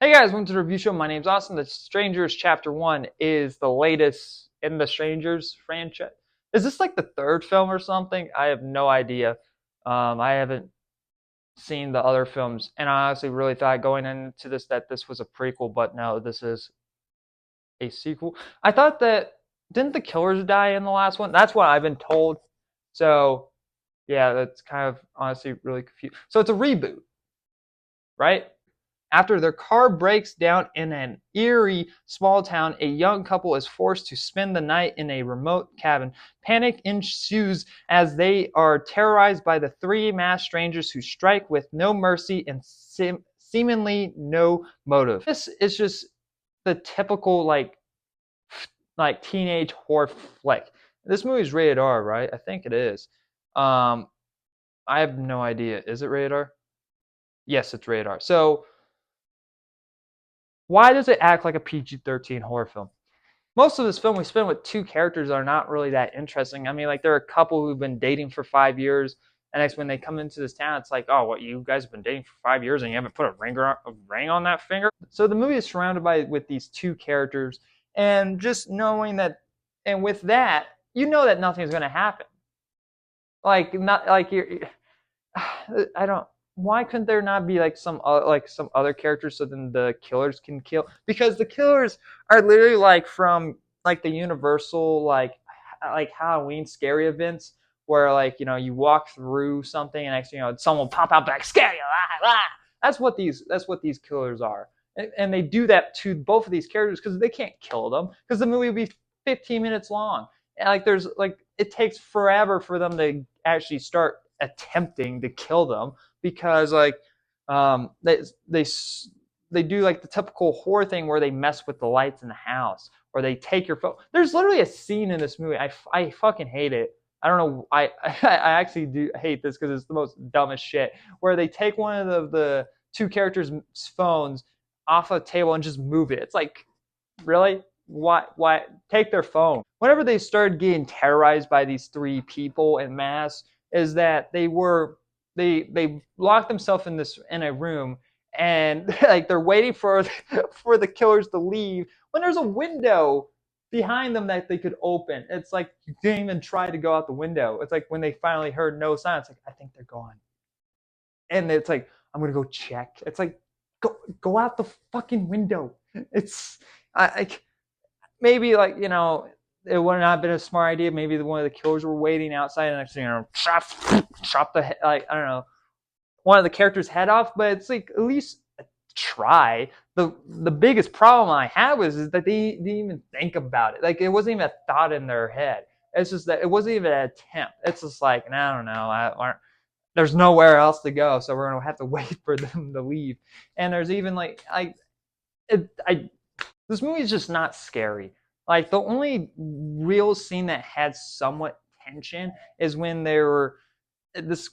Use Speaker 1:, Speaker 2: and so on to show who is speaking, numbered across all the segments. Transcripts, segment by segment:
Speaker 1: Hey guys, welcome to the review show. My name's Austin. The Strangers Chapter 1 is the latest in the Strangers franchise. Is this like the third film or something? I have no idea. I haven't seen the other films, and I honestly really thought going into this that this was a prequel, but no, this is a sequel. I thought that didn't the killers die in the last one? That's what I've been told. So yeah, that's kind of honestly really confused. So it's a reboot, right? After their car breaks down in an eerie small town, a young couple is forced to spend the night in a remote cabin. Panic ensues as they are terrorized by the three masked strangers who strike with no mercy and seemingly no motive. This is just the typical like teenage horror flick. This movie is rated R, right? I think it is. Um, I have no idea. Is it rated R? Yes, it's rated R. So why does it act like a PG-13 horror film? Most of this film we spend with two characters that are not really that interesting. I mean, like there are a couple who've been dating for 5 years, and next when they come into this town, it's like, oh, what, you guys have been dating for 5 years and you haven't put a ring on that finger? So the movie is surrounded by with these two characters, and just knowing that, and with that, you know that nothing's going to happen. Like not like you're I don't. Why couldn't there not be like some other characters so then the killers can kill? Because the killers are literally like from like the Universal like Halloween scary events where like you walk through something and next someone will pop out back scare you. That's what these killers are, and they do that to both of these characters because they can't kill them because the movie would be 15 minutes long. And like there's like it takes forever for them to actually start attempting to kill them because they they do like the typical horror thing where they mess with the lights in the house or they take your phone. There's literally a scene in this movie. I fucking hate it. I don't know. I actually do hate this because it's the most dumbest shit. Where they take one of the two characters' phones off a table and just move it. It's like, really? Why take their phone? Whenever they started getting terrorized by these three people in mass, is that they locked themselves in a room and like they're waiting for for the killers to leave when there's a window behind them that they could open. It's like you didn't even try to go out the window. It's like when they finally heard no sound, it's like I think they're gone. And it's like I'm gonna go check. It's like go out the fucking window. It's I maybe it would not have been a smart idea. Maybe one of the killers were waiting outside and next thing chop the like I don't know one of the characters' head off. But it's like at least try. The biggest problem I had was is that they didn't even think about it. Like it wasn't even a thought in their head. It's just that it wasn't even an attempt. It's just like I don't know. There's nowhere else to go, so we're gonna have to wait for them to leave. And there's even I this movie is just not scary. Like the only real scene that had somewhat tension is when they were this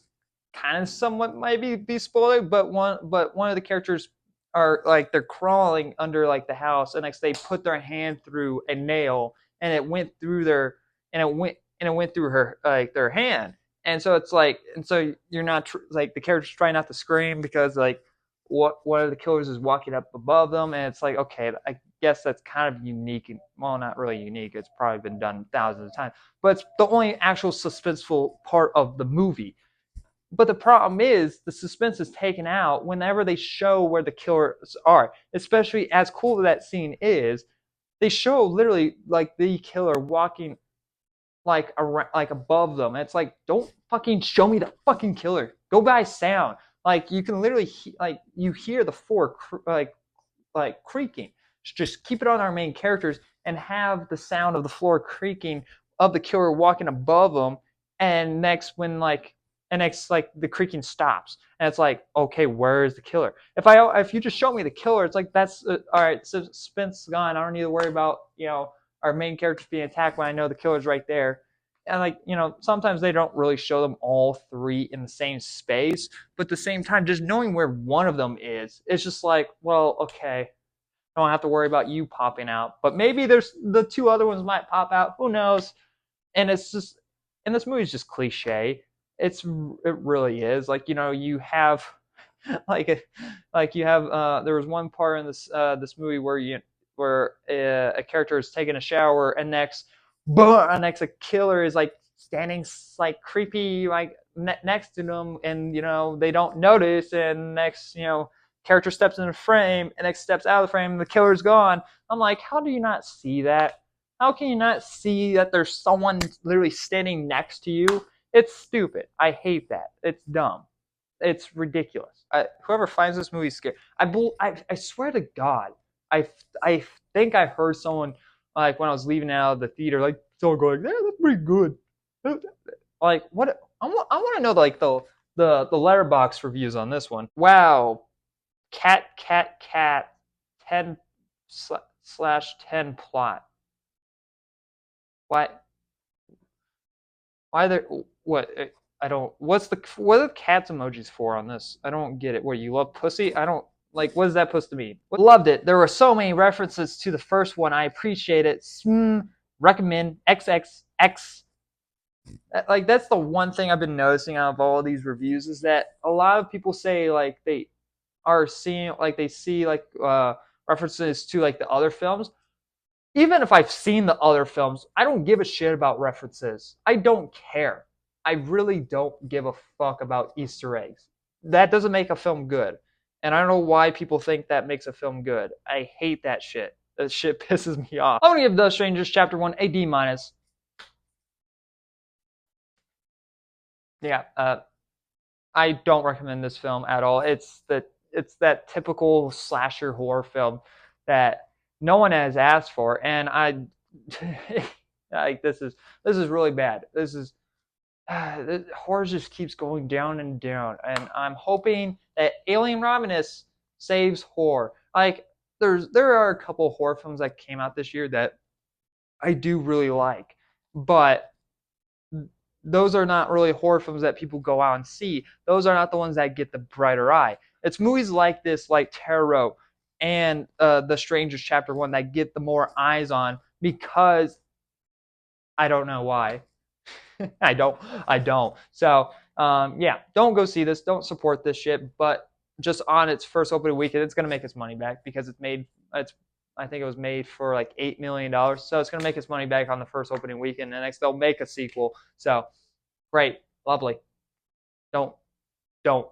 Speaker 1: kind of somewhat maybe be spoiled, but one of the characters are like they're crawling under like the house, and next they put their hand through a nail, and it went through their and it went through her like their hand, and so it's like and so you're not like the characters try not to scream because like what one of the killers is walking up above them, and it's like okay, I guess that's kind of unique. Well, not really unique. It's probably been done thousands of times, but it's the only actual suspenseful part of the movie. But the problem is the suspense is taken out whenever they show where the killers are. Especially as cool as that scene is, they show literally like the killer walking like around, like above them. And it's like, don't fucking show me the fucking killer. Go by sound. Like you can literally like you hear the floor like creaking. Just keep it on our main characters and have the sound of the floor creaking of the killer walking above them. And next like the creaking stops and it's like okay, where is the killer? If you just show me the killer, it's like that's all right, suspense gone. I don't need to worry about our main characters being attacked when I know the killer's right there. And like sometimes they don't really show them all three in the same space, but at the same time just knowing where one of them is, it's just like, well, okay, I don't have to worry about you popping out, but maybe there's the two other ones might pop out, who knows? And it's just and this movie's just cliche. It really is like you have like you have there was one part in this movie where a character is taking a shower and next a killer is like standing like creepy like next to them, and they don't notice, and next character steps in the frame and next steps out of the frame and the killer's gone. I'm like, how do you not see that? How can you not see that there's someone literally standing next to you? It's stupid. I hate that. It's dumb. It's ridiculous. Whoever finds this movie scary, I swear to God, I think I heard someone like when I was leaving out of the theater, like someone going, "Yeah, that's pretty good." Like what? I want to know like the letterbox reviews on this one. Wow, cat 10/10 plot. Why? Why there? What? I don't. What are the cats emojis for on this? I don't get it. What, you love pussy? I don't like. What is that supposed to mean? Loved it. There were so many references to the first one. I appreciate it. Recommend XXX. Like that's the one thing I've been noticing out of all these reviews is that a lot of people say like they are seeing like they see like references to like the other films. Even if I've seen the other films, I don't give a shit about references. I don't care. I really don't give a fuck about Easter eggs. That doesn't make a film good. And I don't know why people think that makes a film good. I hate that shit. That shit pisses me off. I'm gonna give The Strangers Chapter 1 a D minus. Yeah, I don't recommend this film at all. It's that typical slasher horror film that no one has asked for, and I like this is really bad. This horror just keeps going down and down, and I'm hoping that Alien Romulus saves horror. Like there are a couple horror films that came out this year that I do really like, but those are not really horror films that people go out and see. Those are not the ones that get the brighter eye. It's movies like this, like Terror and The Strangers Chapter 1, that get the more eyes on because I don't know why. I don't. So, yeah, don't go see this. Don't support this shit. But just on its first opening weekend, it's going to make its money back because I think it was made for like $8 million. So it's going to make its money back on the first opening weekend. And next they'll make a sequel. So great, lovely. Don't, don't,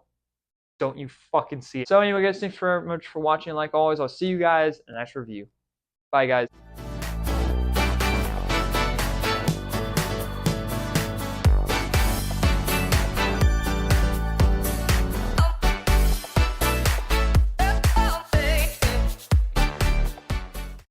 Speaker 1: don't you fucking see it. So anyway, guys, thanks very much for watching. Like always, I'll see you guys in the next review. Bye, guys.